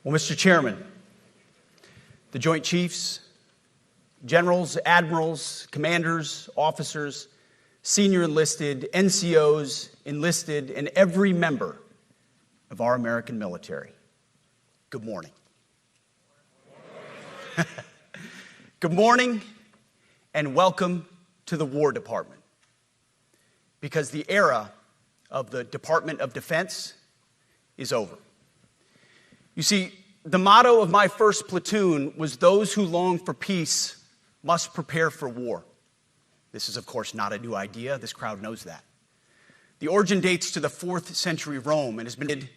Well, Mr. Chairman, the Joint Chiefs, generals, admirals, commanders, officers, senior enlisted, NCOs, enlisted, and every member of our American military, good morning. Good morning and welcome to the War Department, because the era of the Department of Defense is over. You see, the motto of my first platoon was, "Those who long for peace must prepare for war." This is, of course, not a new idea. This crowd knows that. The origin dates to the 4th century Rome and has been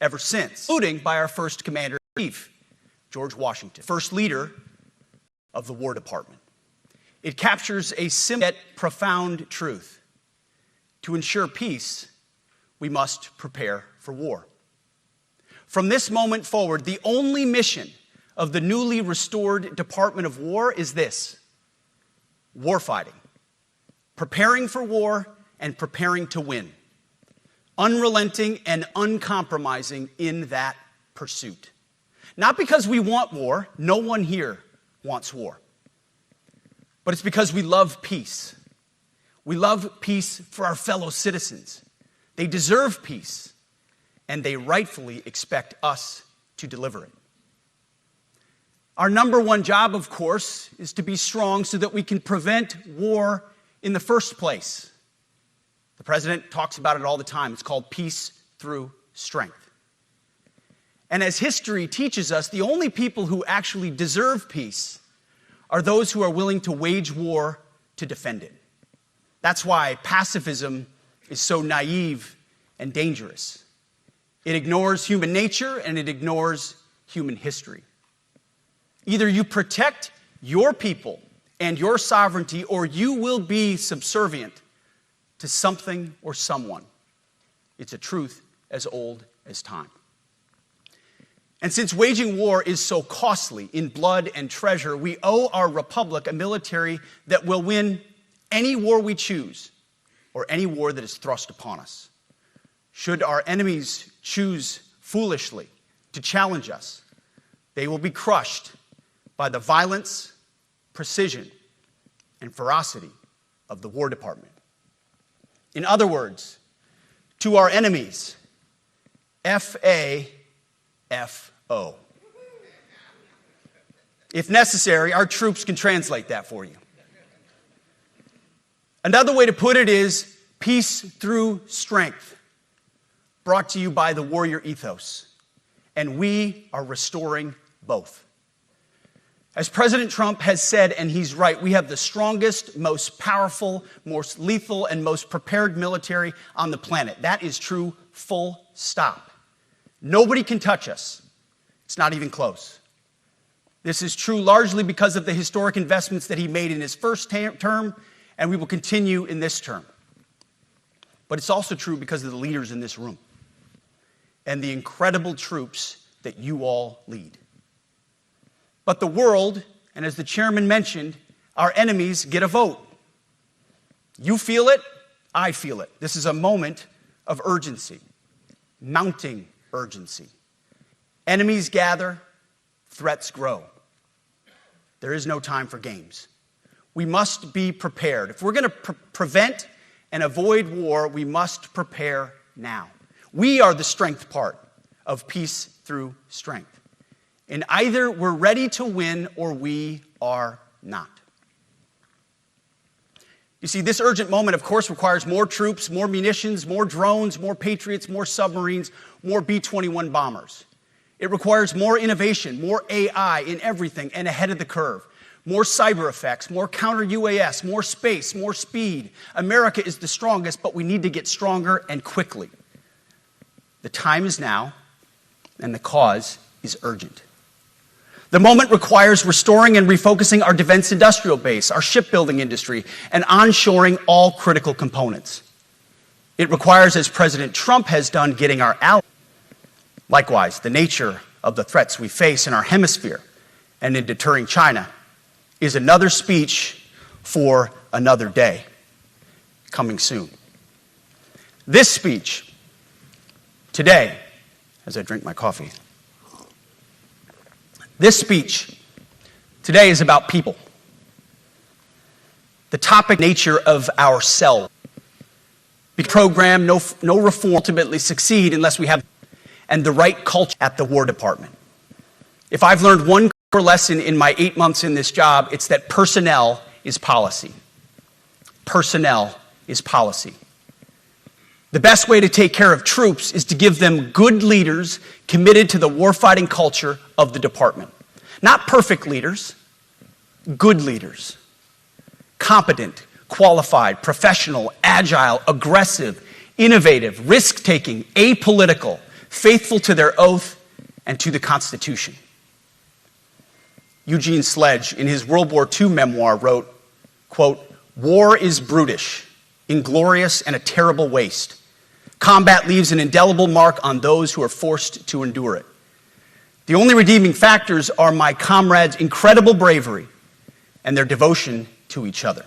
ever since, including by our first commander-in-chief, George Washington, first leader of the War Department. It captures a simple yet profound truth. To ensure peace, we must prepare for war. From this moment forward, the only mission of the newly restored Department of War is this: warfighting, preparing for war and preparing to win, unrelenting and uncompromising in that pursuit. Not because we want war, no one here wants war, but it's because we love peace. We love peace for our fellow citizens. They deserve peace, and they rightfully expect us to deliver it. Our number one job, of course, is to be strong so that we can prevent war in the first place. The president talks about it all the time. It's called peace through strength. And as history teaches us, the only people who actually deserve peace are those who are willing to wage war to defend it. That's why pacifism is so naive and dangerous. It ignores human nature and it ignores human history. Either you protect your people and your sovereignty, or you will be subservient to something or someone. It's a truth as old as time. And since waging war is so costly in blood and treasure, we owe our republic a military that will win any war we choose, or any war that is thrust upon us. Should our enemies choose foolishly to challenge us, they will be crushed by the violence, precision, and ferocity of the War Department. In other words, to our enemies, FAFO. If necessary, our troops can translate that for you. Another way to put it is peace through strength, brought to you by the warrior ethos. And we are restoring both. As President Trump has said, and he's right, we have the strongest, most powerful, most lethal, and most prepared military on the planet. That is true, full stop. Nobody can touch us. It's not even close. This is true largely because of the historic investments that he made in his first term, and we will continue in this term. But it's also true because of the leaders in this room and the incredible troops that you all lead. But the world, and as the chairman mentioned, our enemies get a vote. You feel it, I feel it. This is a moment of urgency, mounting urgency. Enemies gather, threats grow. There is no time for games. We must be prepared. If we're going to prevent and avoid war, we must prepare now. We are the strength part of peace through strength. And either we're ready to win or we are not. You see, this urgent moment, of course, requires more troops, more munitions, more drones, more Patriots, more submarines, more B-21 bombers. It requires more innovation, more AI in everything and ahead of the curve. More cyber effects, more counter-UAS, more space, more speed. America is the strongest, but we need to get stronger and quickly. The time is now, and the cause is urgent. The moment requires restoring and refocusing our defense industrial base, our shipbuilding industry, and onshoring all critical components. It requires, as President Trump has done, getting our allies. Likewise, the nature of the threats we face in our hemisphere and in deterring China is another speech for another day, coming soon. This speech today, as I drink my coffee, This speech today is about people. The topic nature of ourselves. Because program, no reform ultimately succeed unless we have and the right culture at the War Department. If I've learned one core lesson in my 8 months in this job, it's that personnel is policy. Personnel is policy. The best way to take care of troops is to give them good leaders committed to the warfighting culture of the department. Not perfect leaders, good leaders. Competent, qualified, professional, agile, aggressive, innovative, risk-taking, apolitical, faithful to their oath and to the Constitution. Eugene Sledge, in his World War II memoir, wrote, quote, "War is brutish, inglorious, and a terrible waste. Combat leaves an indelible mark on those who are forced to endure it. The only redeeming factors are my comrades' incredible bravery and their devotion to each other."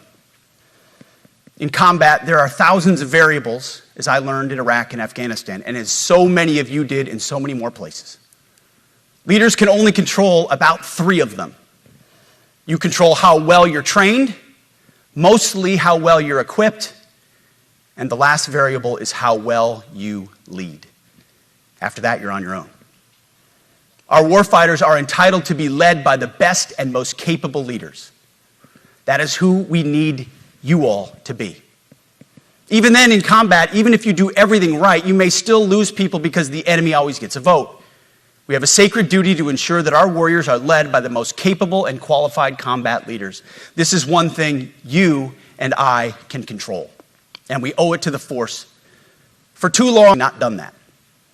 In combat, there are thousands of variables, as I learned in Iraq and Afghanistan, and as so many of you did in so many more places. Leaders can only control about 3 of them. You control how well you're trained, mostly how well you're equipped, and the last variable is how well you lead. After that, you're on your own. Our warfighters are entitled to be led by the best and most capable leaders. That is who we need you all to be. Even then, in combat, even if you do everything right, you may still lose people because the enemy always gets a vote. We have a sacred duty to ensure that our warriors are led by the most capable and qualified combat leaders. This is one thing you and I can control, and we owe it to the force. For too long, we've not done that.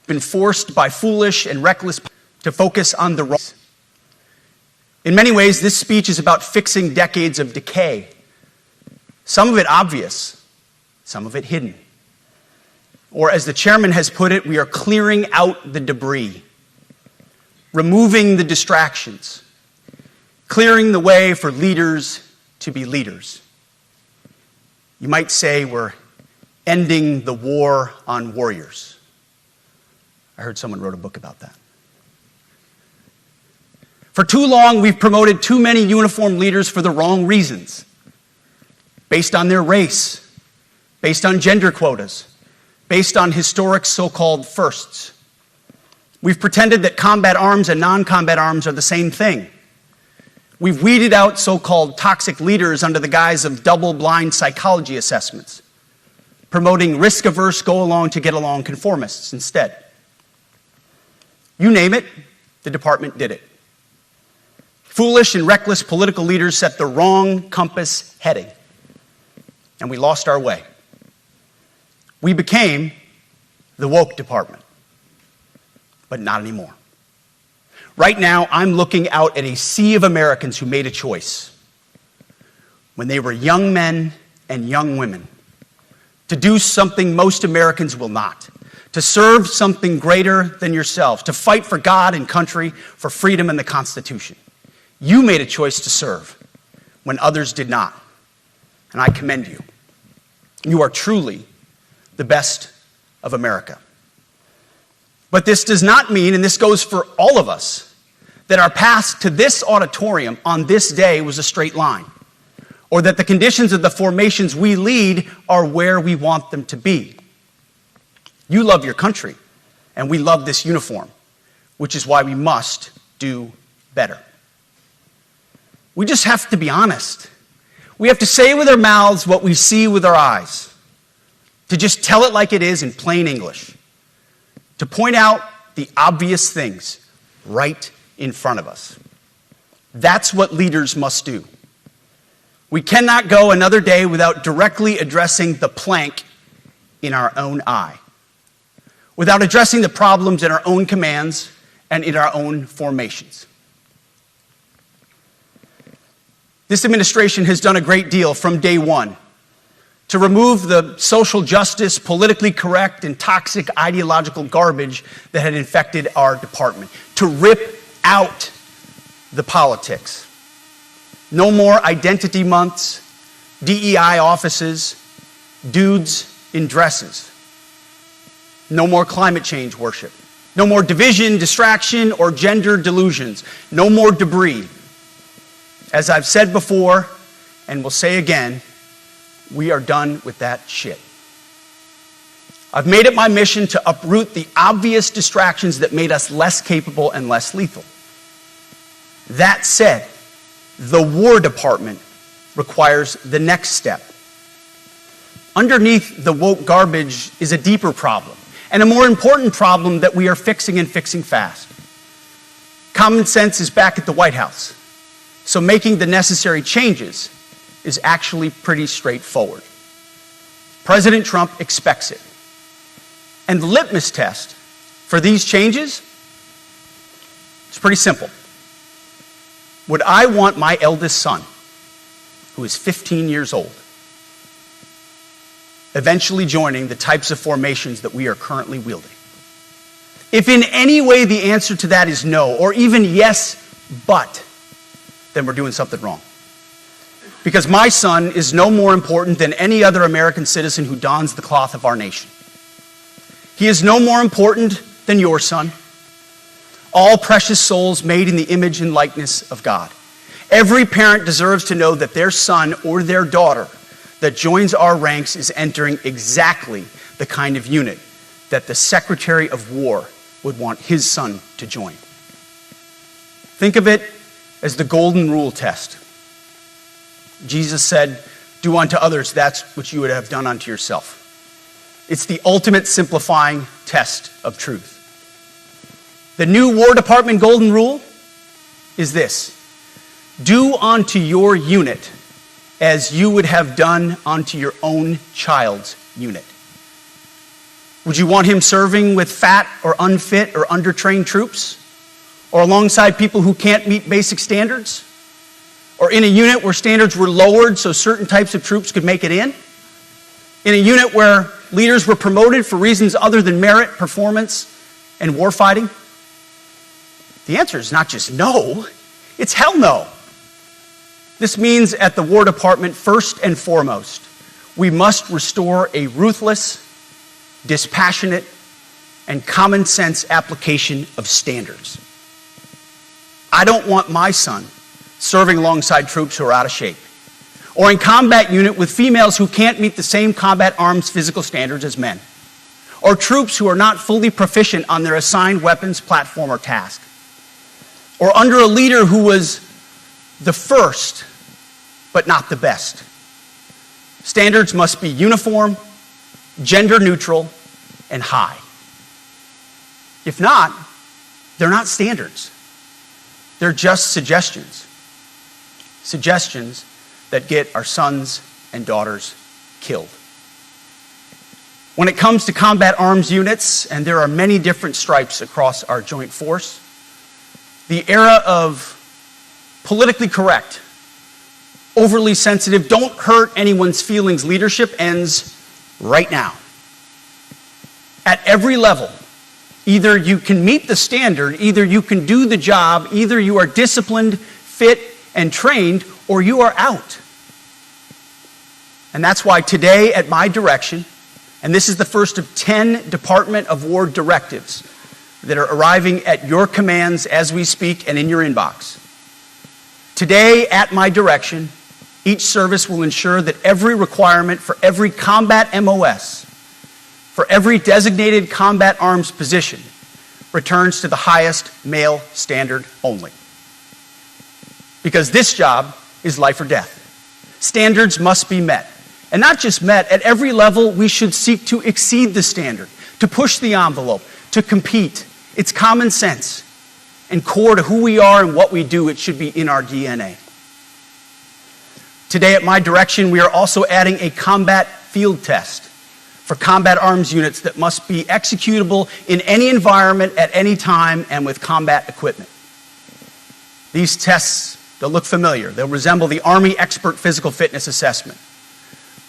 Been forced by foolish and reckless to focus on the wrong. In many ways, this speech is about fixing decades of decay. Some of it obvious, some of it hidden. Or as the chairman has put it, we are clearing out the debris, removing the distractions, clearing the way for leaders to be leaders. You might say we're ending the war on warriors. I heard someone wrote a book about that. For too long, we've promoted too many uniformed leaders for the wrong reasons. Based on their race, based on gender quotas, based on historic so-called firsts. We've pretended that combat arms and non-combat arms are the same thing. We've weeded out so-called toxic leaders under the guise of double-blind psychology assessments, promoting risk-averse, go-along-to-get-along conformists instead. You name it, the department did it. Foolish and reckless political leaders set the wrong compass heading, and we lost our way. We became the woke department, but not anymore. Right now, I'm looking out at a sea of Americans who made a choice when they were young men and young women to do something most Americans will not, to serve something greater than yourselves, to fight for God and country, for freedom and the Constitution. You made a choice to serve when others did not, and I commend you. You are truly the best of America. But this does not mean, and this goes for all of us, that our path to this auditorium on this day was a straight line, or that the conditions of the formations we lead are where we want them to be. You love your country, and we love this uniform, which is why we must do better. We just have to be honest. We have to say with our mouths what we see with our eyes, to just tell it like it is in plain English, to point out the obvious things right in front of us. That's what leaders must do. We cannot go another day without directly addressing the plank in our own eye, without addressing the problems in our own commands and in our own formations. This administration has done a great deal from day one to remove the social justice, politically correct, and toxic ideological garbage that had infected our department, to rip out the politics. No more identity months, DEI offices, dudes in dresses. No more climate change worship. No more division, distraction, or gender delusions. No more debris. As I've said before, and will say again, we are done with that shit. I've made it my mission to uproot the obvious distractions that made us less capable and less lethal. That said, the War Department requires the next step. Underneath the woke garbage is a deeper problem, and a more important problem that we are fixing and fixing fast. Common sense is back at the White House, so making the necessary changes is actually pretty straightforward. President Trump expects it. And the litmus test for these changes is pretty simple. Would I want my eldest son, who is 15 years old, eventually joining the types of formations that we are currently wielding? If in any way the answer to that is no, or even yes, but, then we're doing something wrong. Because my son is no more important than any other American citizen who dons the cloth of our nation. He is no more important than your son. All precious souls made in the image and likeness of God. Every parent deserves to know that their son or their daughter that joins our ranks is entering exactly the kind of unit that the Secretary of War would want his son to join. Think of it as the golden rule test. Jesus said, "Do unto others that which you would have done unto yourself." It's the ultimate simplifying test of truth. The new War Department golden rule is this: do unto your unit as you would have done unto your own child's unit. Would you want him serving with fat or unfit or undertrained troops? Or alongside people who can't meet basic standards? Or in a unit where standards were lowered so certain types of troops could make it in? In a unit where leaders were promoted for reasons other than merit, performance, and warfighting? The answer is not just no, it's hell no. This means at the War Department, first and foremost, we must restore a ruthless, dispassionate, and common sense application of standards. I don't want my son serving alongside troops who are out of shape, or in combat unit with females who can't meet the same combat arms physical standards as men, or troops who are not fully proficient on their assigned weapons, platform, or task, or under a leader who was the first, but not the best. Standards must be uniform, gender neutral, and high. If not, they're not standards. They're just suggestions. Suggestions that get our sons and daughters killed. When it comes to combat arms units, and there are many different stripes across our joint force, the era of politically correct, overly sensitive, don't hurt anyone's feelings leadership ends right now. At every level, either you can meet the standard, either you can do the job, either you are disciplined, fit, and trained, or you are out. And that's why today, at my direction, and this is the first of 10 Department of War directives that are arriving at your commands as we speak and in your inbox. Today, at my direction, each service will ensure that every requirement for every combat MOS, for every designated combat arms position, returns to the highest male standard only. Because this job is life or death. Standards must be met. And not just met, at every level we should seek to exceed the standard, to push the envelope, to compete. It's common sense and core to who we are and what we do. It should be in our DNA. Today at my direction, we are also adding a combat field test for combat arms units that must be executable in any environment at any time and with combat equipment. These tests, they'll look familiar. They'll resemble the Army Expert Physical Fitness Assessment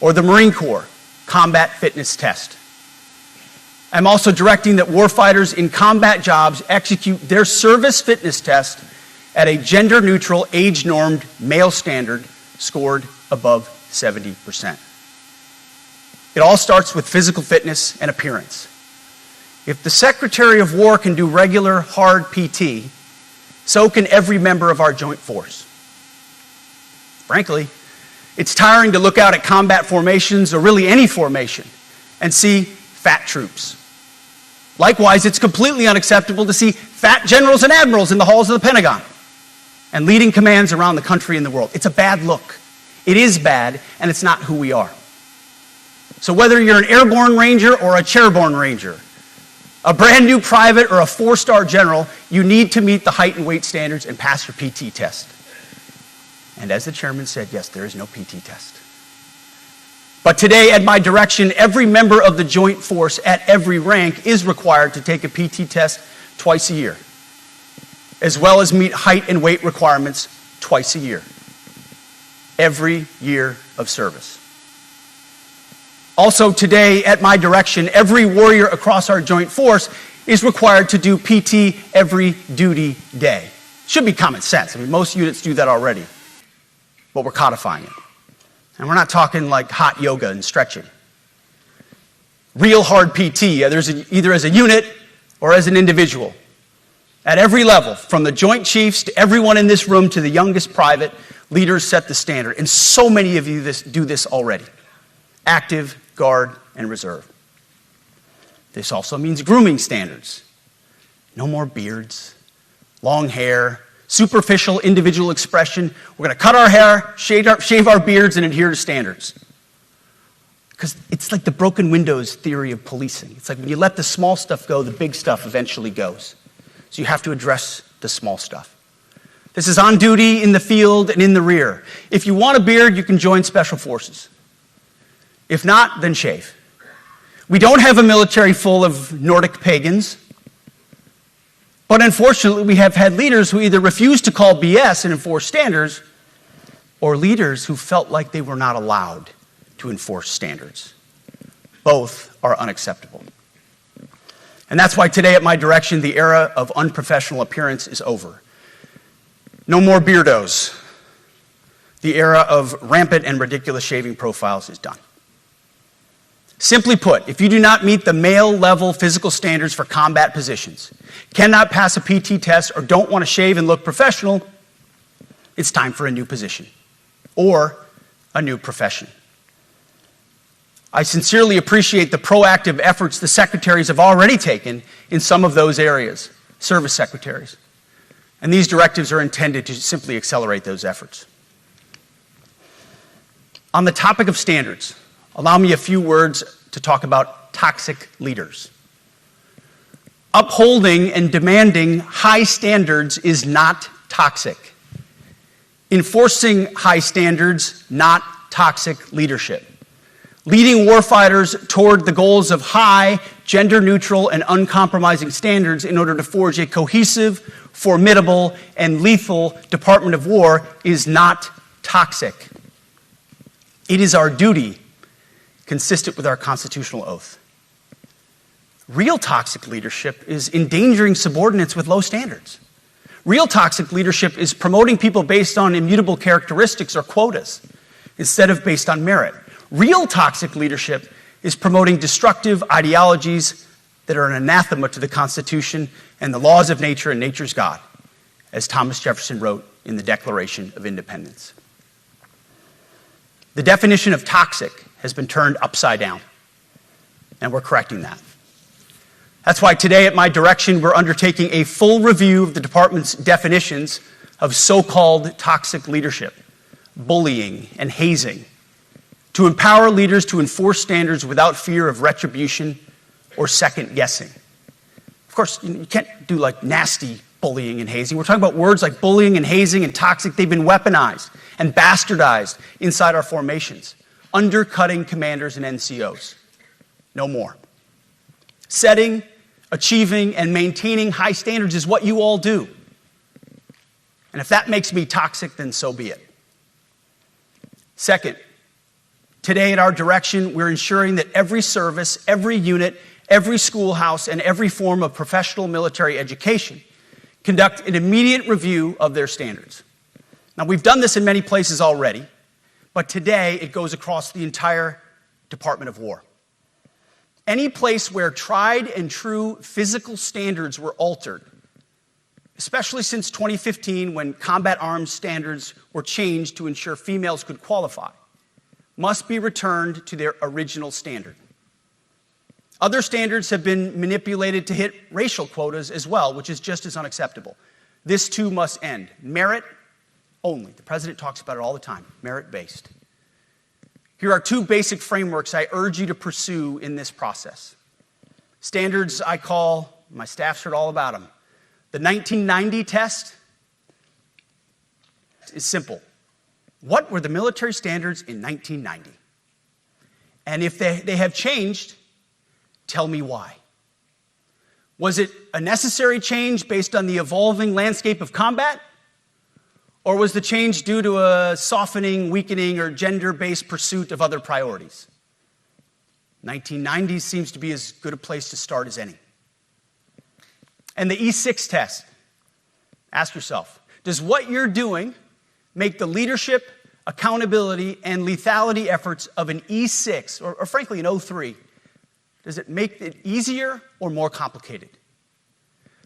or the Marine Corps Combat Fitness Test. I'm also directing that warfighters in combat jobs execute their service fitness test at a gender-neutral, age-normed male standard scored above 70%. It all starts with physical fitness and appearance. If the Secretary of War can do regular, hard PT, so can every member of our joint force. Frankly, it's tiring to look out at combat formations, or really any formation, and see fat troops. Likewise, it's completely unacceptable to see fat generals and admirals in the halls of the Pentagon and leading commands around the country and the world. It's a bad look. It is bad, and it's not who we are. So whether you're an airborne ranger or a chairborne ranger, a brand new private or a 4-star general, you need to meet the height and weight standards and pass your PT test. And as the chairman said, yes, there is no PT test. But today, at my direction, every member of the joint force at every rank is required to take a PT test twice a year, as well as meet height and weight requirements twice a year, every year of service. Also today, at my direction, every warrior across our joint force is required to do PT every duty day. Should be common sense. I mean, most units do that already, but we're codifying it. And we're not talking like hot yoga and stretching. Real hard PT, either as a unit or as an individual. At every level, from the Joint Chiefs to everyone in this room to the youngest private, leaders set the standard. And so many of you do this already. Active, Guard, and Reserve. This also means grooming standards. No more beards, long hair, superficial individual expression. We're going to cut our hair, shave our beards, and adhere to standards. Because it's like the broken windows theory of policing. It's like when you let the small stuff go, the big stuff eventually goes. So you have to address the small stuff. This is on duty, in the field, and in the rear. If you want a beard, you can join Special Forces. If not, then shave. We don't have a military full of Nordic pagans. But unfortunately, we have had leaders who either refuse to call BS and enforce standards, or leaders who felt like they were not allowed to enforce standards. Both are unacceptable. And that's why today, at my direction, the era of unprofessional appearance is over. No more beardos. The era of rampant and ridiculous shaving profiles is done. Simply put, if you do not meet the male-level physical standards for combat positions, cannot pass a PT test, or don't want to shave and look professional, it's time for a new position or a new profession. I sincerely appreciate the proactive efforts the secretaries have already taken in some of those areas, service secretaries. And these directives are intended to simply accelerate those efforts. On the topic of standards, allow me a few words to talk about toxic leaders. Upholding and demanding high standards is not toxic. Enforcing high standards, not toxic leadership. Leading warfighters toward the goals of high, gender-neutral, and uncompromising standards in order to forge a cohesive, formidable, and lethal Department of War is not toxic. It is our duty, consistent with our constitutional oath. Real toxic leadership is endangering subordinates with low standards. Real toxic leadership is promoting people based on immutable characteristics or quotas instead of based on merit. Real toxic leadership is promoting destructive ideologies that are an anathema to the Constitution and the laws of nature and nature's God, as Thomas Jefferson wrote in the Declaration of Independence. The definition of toxic has been turned upside down, and we're correcting that. That's why today, at my direction, we're undertaking a full review of the department's definitions of so-called toxic leadership, bullying, and hazing, to empower leaders to enforce standards without fear of retribution or second guessing. Of course, you can't do like nasty bullying and hazing. We're talking about words like bullying and hazing and toxic. They've been weaponized and bastardized inside our formations, undercutting commanders and NCOs. No more. Setting, achieving, and maintaining high standards is what you all do. And if that makes me toxic, then so be it. Second, today at our direction, we're ensuring that every service, every unit, every schoolhouse, and every form of professional military education conduct an immediate review of their standards. Now, we've done this in many places already, but today it goes across the entire Department of War. Any place where tried and true physical standards were altered, especially since 2015 when combat arms standards were changed to ensure females could qualify, must be returned to their original standard. Other standards have been manipulated to hit racial quotas as well, which is just as unacceptable. This too must end. Merit only. The president talks about it all the time, merit-based. Here are two basic frameworks I urge you to pursue in this process. Standards I call, my staff's heard all about them. The 1990 test is simple. What were the military standards in 1990? And if they have changed, tell me why. Was it a necessary change based on the evolving landscape of combat? Or was the change due to a softening, weakening, or gender-based pursuit of other priorities? 1990s seems to be as good a place to start as any. And the E6 test. Ask yourself, does what you're doing make the leadership, accountability, and lethality efforts of an E6, or frankly an 03, does it make it easier or more complicated?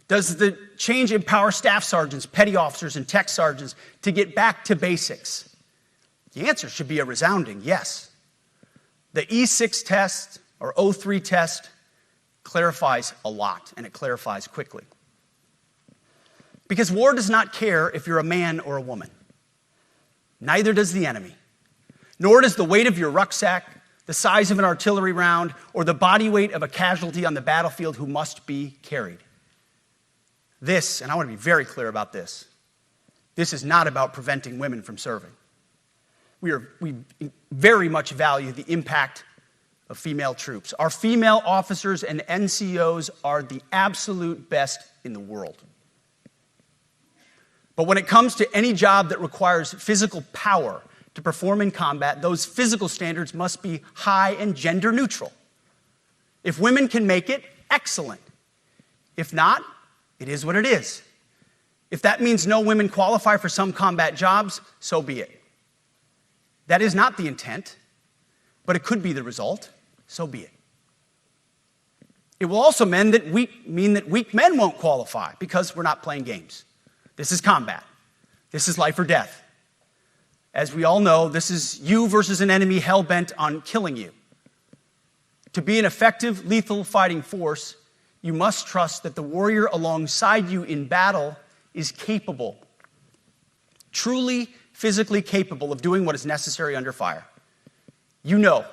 Does the change empower staff sergeants, petty officers, and tech sergeants to get back to basics? The answer should be a resounding yes. The E6 test, or 03 test, clarifies a lot, and it clarifies quickly. Because war does not care if you're a man or a woman. Neither does the enemy. Nor does the weight of your rucksack, the size of an artillery round, or the body weight of a casualty on the battlefield who must be carried. This, and I want to be very clear about this is not about preventing women from serving. We very much value the impact of female troops. Our female officers and NCOs are the absolute best in the world. But when it comes to any job that requires physical power to perform in combat, those physical standards must be high and gender neutral. If women can make it, excellent. If not, it is what it is. If that means no women qualify for some combat jobs, so be it. That is not the intent, but it could be the result, so be it. It will also mean that weak men won't qualify because we're not playing games. This is combat. This is life or death. As we all know, this is you versus an enemy hell-bent on killing you. To be an effective, lethal fighting force, you must trust that the warrior alongside you in battle is capable, truly physically capable of doing what is necessary under fire. You know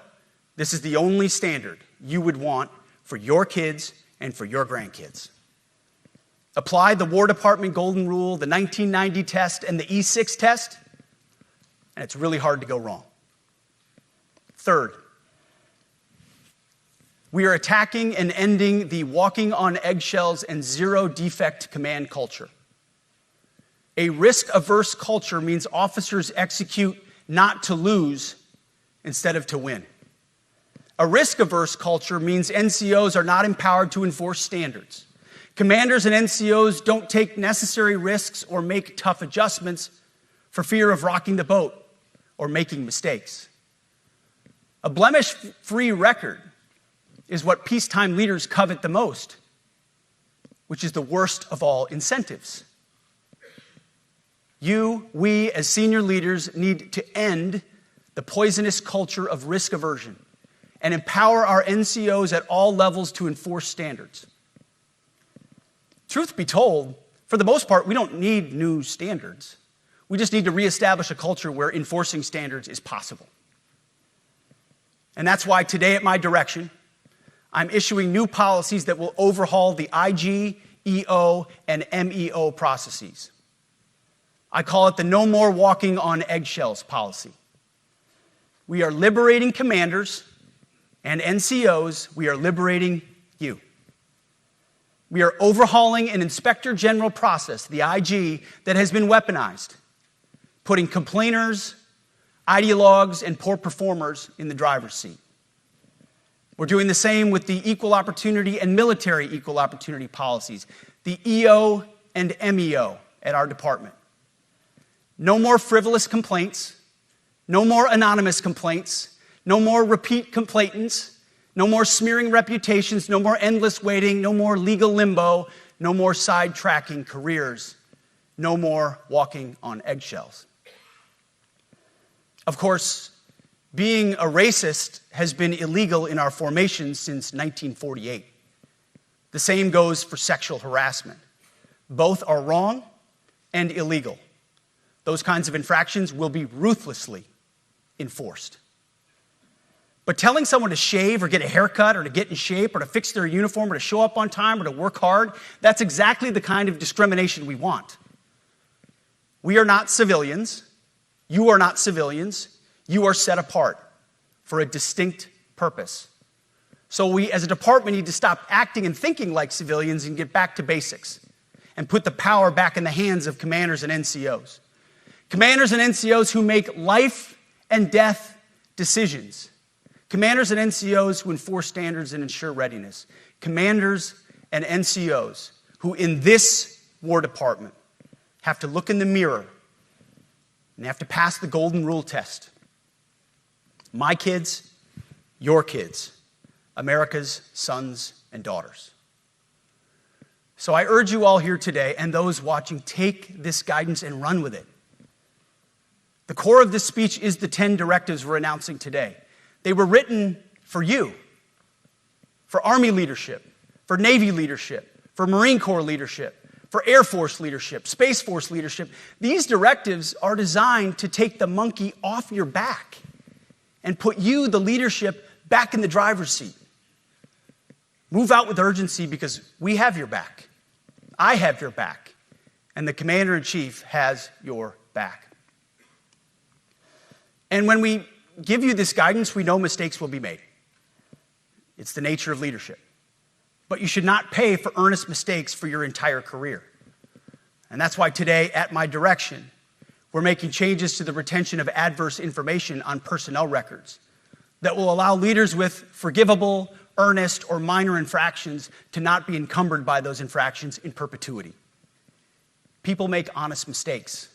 this is the only standard you would want for your kids and for your grandkids. Apply the War Department Golden Rule, the 1990 test, and the E6 test, and it's really hard to go wrong. Third, we are attacking and ending the walking on eggshells and zero-defect command culture. A risk-averse culture means officers execute not to lose instead of to win. A risk-averse culture means NCOs are not empowered to enforce standards. Commanders and NCOs don't take necessary risks or make tough adjustments for fear of rocking the boat or making mistakes. A blemish-free record is what peacetime leaders covet the most, which is the worst of all incentives. We, as senior leaders, need to end the poisonous culture of risk aversion and empower our NCOs at all levels to enforce standards. Truth be told, for the most part, we don't need new standards. We just need to reestablish a culture where enforcing standards is possible. And that's why today, at my direction, I'm issuing new policies that will overhaul the IG, EO, and MEO processes. I call it the No More Walking on Eggshells policy. We are liberating commanders and NCOs. We are liberating you. We are overhauling an inspector general process, the IG, that has been weaponized, putting complainers, ideologues, and poor performers in the driver's seat. We're doing the same with the equal opportunity and military equal opportunity policies, the EO and MEO at our department. No more frivolous complaints, no more anonymous complaints, no more repeat complainants, No more smearing reputations, no more endless waiting, no more legal limbo, no more sidetracking careers, no more walking on eggshells. Of course, being a racist has been illegal in our formation since 1948. The same goes for sexual harassment. Both are wrong and illegal. Those kinds of infractions will be ruthlessly enforced. But telling someone to shave or get a haircut or to get in shape or to fix their uniform or to show up on time or to work hard, that's exactly the kind of discrimination we want. We are not civilians. You are not civilians. You are set apart for a distinct purpose. So we, as a department, need to stop acting and thinking like civilians and get back to basics and put the power back in the hands of commanders and NCOs. Commanders and NCOs who make life and death decisions. Commanders and NCOs who enforce standards and ensure readiness. Commanders and NCOs who, in this War Department, have to look in the mirror and have to pass the golden rule test. My kids, your kids, America's sons and daughters. So I urge you all here today and those watching, take this guidance and run with it. The core of this speech is the 10 directives we're announcing today. They were written for you, for Army leadership, for Navy leadership, for Marine Corps leadership, for Air Force leadership, Space Force leadership. These directives are designed to take the monkey off your back and put you, the leadership, back in the driver's seat. Move out with urgency because we have your back. I have your back. And the Commander-in-Chief has your back. And when we give you this guidance, we know mistakes will be made. It's the nature of leadership. But you should not pay for earnest mistakes for your entire career. And that's why today, at my direction, we're making changes to the retention of adverse information on personnel records that will allow leaders with forgivable, earnest, or minor infractions to not be encumbered by those infractions in perpetuity. People make honest mistakes,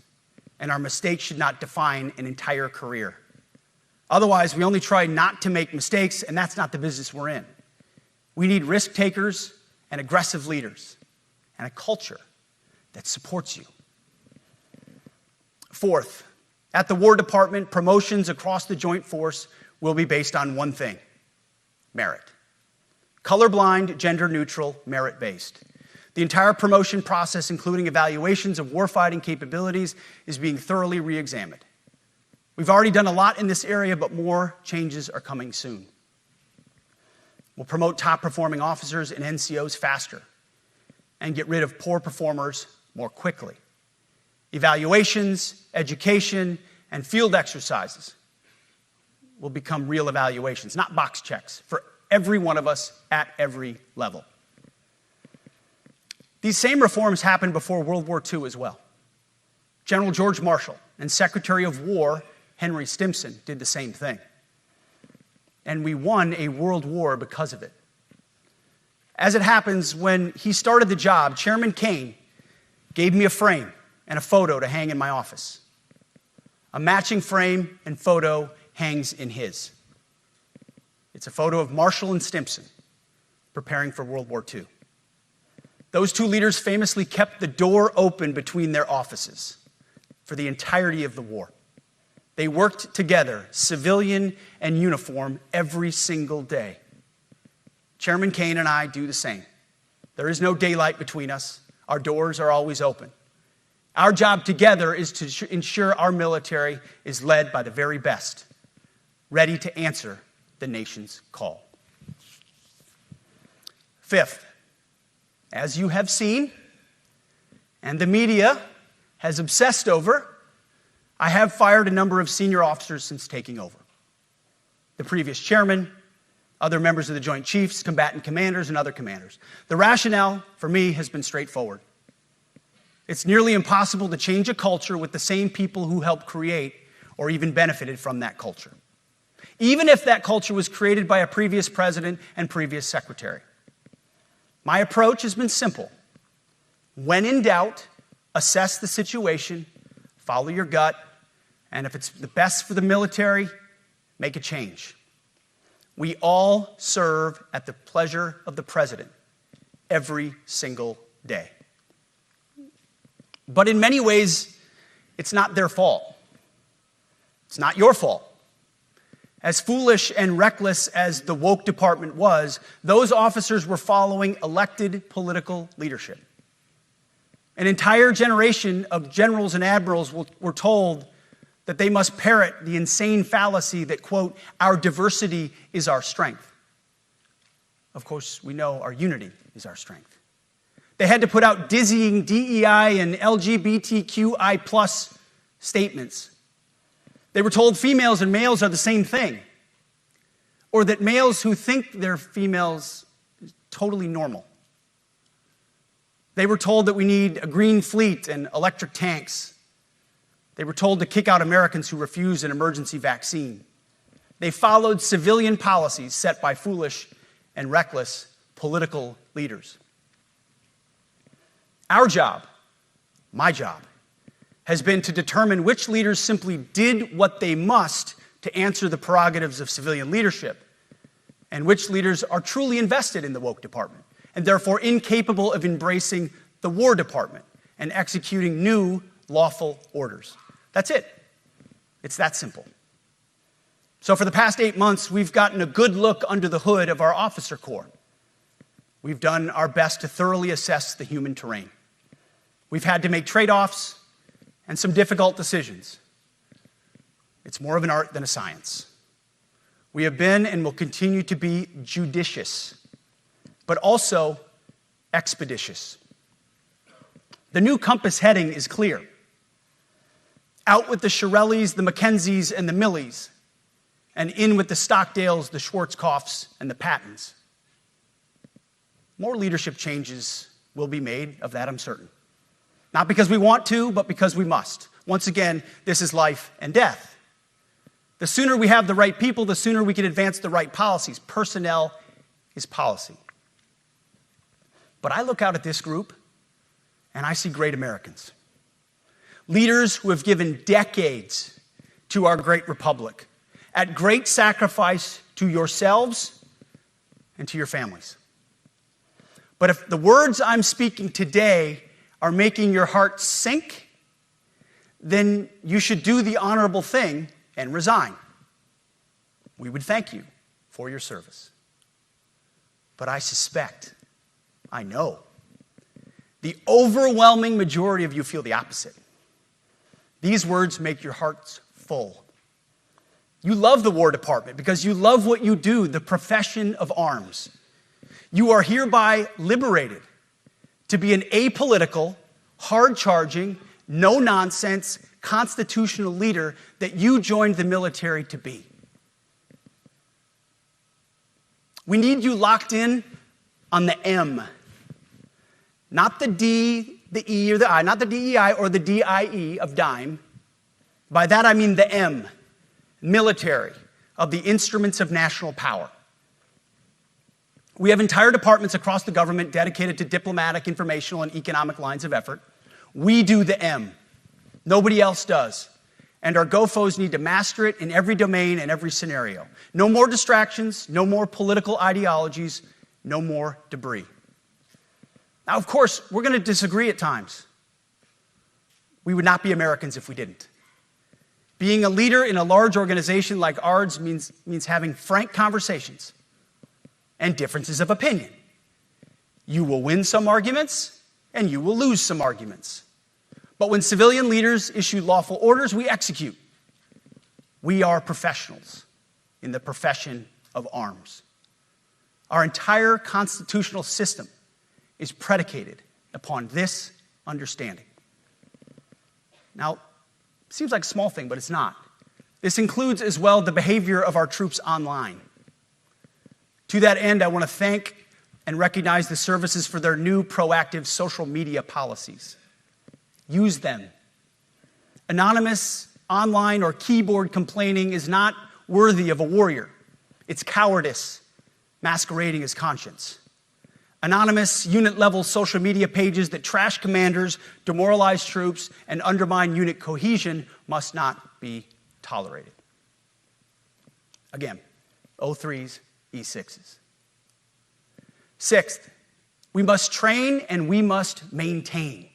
and our mistakes should not define an entire career. Otherwise, we only try not to make mistakes, and that's not the business we're in. We need risk takers and aggressive leaders and a culture that supports you. Fourth, at the War Department, promotions across the Joint Force will be based on one thing: merit. Colorblind, gender-neutral, merit-based. The entire promotion process, including evaluations of warfighting capabilities, is being thoroughly re-examined. We've already done a lot in this area, but more changes are coming soon. We'll promote top-performing officers and NCOs faster and get rid of poor performers more quickly. Evaluations, education, and field exercises will become real evaluations, not box checks, for every one of us at every level. These same reforms happened before World War II as well. General George Marshall and Secretary of War Henry Stimson did the same thing. And we won a world war because of it. As it happens, when he started the job, Chairman Kane gave me a frame and a photo to hang in my office. A matching frame and photo hangs in his. It's a photo of Marshall and Stimson preparing for World War II. Those two leaders famously kept the door open between their offices for the entirety of the war. They worked together, civilian and uniform, every single day. Chairman Kane and I do the same. There is no daylight between us. Our doors are always open. Our job together is to ensure our military is led by the very best, ready to answer the nation's call. Fifth, as you have seen, and the media has obsessed over, I have fired a number of senior officers since taking over. The previous chairman, other members of the Joint Chiefs, combatant commanders, and other commanders. The rationale for me has been straightforward. It's nearly impossible to change a culture with the same people who helped create or even benefited from that culture, even if that culture was created by a previous president and previous secretary. My approach has been simple. When in doubt, assess the situation, follow your gut, and if it's the best for the military, make a change. We all serve at the pleasure of the president every single day. But in many ways, it's not their fault. It's not your fault. As foolish and reckless as the woke department was, those officers were following elected political leadership. An entire generation of generals and admirals were told that they must parrot the insane fallacy that, quote, our diversity is our strength. Of course, we know our unity is our strength. They had to put out dizzying DEI and LGBTQI+ statements. They were told females and males are the same thing, or that males who think they're females is totally normal. They were told that we need a green fleet and electric tanks. They were told to kick out Americans who refuse an emergency vaccine. They followed civilian policies set by foolish and reckless political leaders. Our job, my job, has been to determine which leaders simply did what they must to answer the prerogatives of civilian leadership, and which leaders are truly invested in the woke department, and therefore incapable of embracing the War Department and executing new lawful orders. That's it. It's that simple. So for the past 8 months, we've gotten a good look under the hood of our officer corps. We've done our best to thoroughly assess the human terrain. We've had to make trade-offs and some difficult decisions. It's more of an art than a science. We have been and will continue to be judicious, but also expeditious. The new compass heading is clear. Out with the Shirellis, the Mackenzies, and the Millies, and in with the Stockdales, the Schwarzkopfs, and the Pattons. More leadership changes will be made, of that I'm certain. Not because we want to, but because we must. Once again, this is life and death. The sooner we have the right people, the sooner we can advance the right policies. Personnel is policy. But I look out at this group, and I see great Americans. Leaders who have given decades to our great republic, at great sacrifice to yourselves and to your families. But if the words I'm speaking today are making your heart sink, then you should do the honorable thing and resign. We would thank you for your service. But I suspect, I know, the overwhelming majority of you feel the opposite. These words make your hearts full. You love the War Department because you love what you do, the profession of arms. You are hereby liberated to be an apolitical, hard-charging, no-nonsense, constitutional leader that you joined the military to be. We need you locked in on the M, not the D, the E, or the I, not the DEI or the DIE of dime. By that I mean the M, military, of the instruments of national power. We have entire departments across the government dedicated to diplomatic, informational, and economic lines of effort. We do the M. Nobody else does. And our GOFOs need to master it in every domain and every scenario. No more distractions, no more political ideologies, no more debris. Now, of course, we're going to disagree at times. We would not be Americans if we didn't. Being a leader in a large organization like ours means having frank conversations and differences of opinion. You will win some arguments, and you will lose some arguments. But when civilian leaders issue lawful orders, we execute. We are professionals in the profession of arms. Our entire constitutional system is predicated upon this understanding. Now, it seems like a small thing, but it's not. This includes as well the behavior of our troops online. To that end, I want to thank and recognize the services for their new proactive social media policies. Use them. Anonymous, online, or keyboard complaining is not worthy of a warrior. It's cowardice masquerading as conscience. Anonymous, unit-level social media pages that trash commanders, demoralize troops, and undermine unit cohesion must not be tolerated. Again, O3s E6s. Sixth, we must train and we must maintain.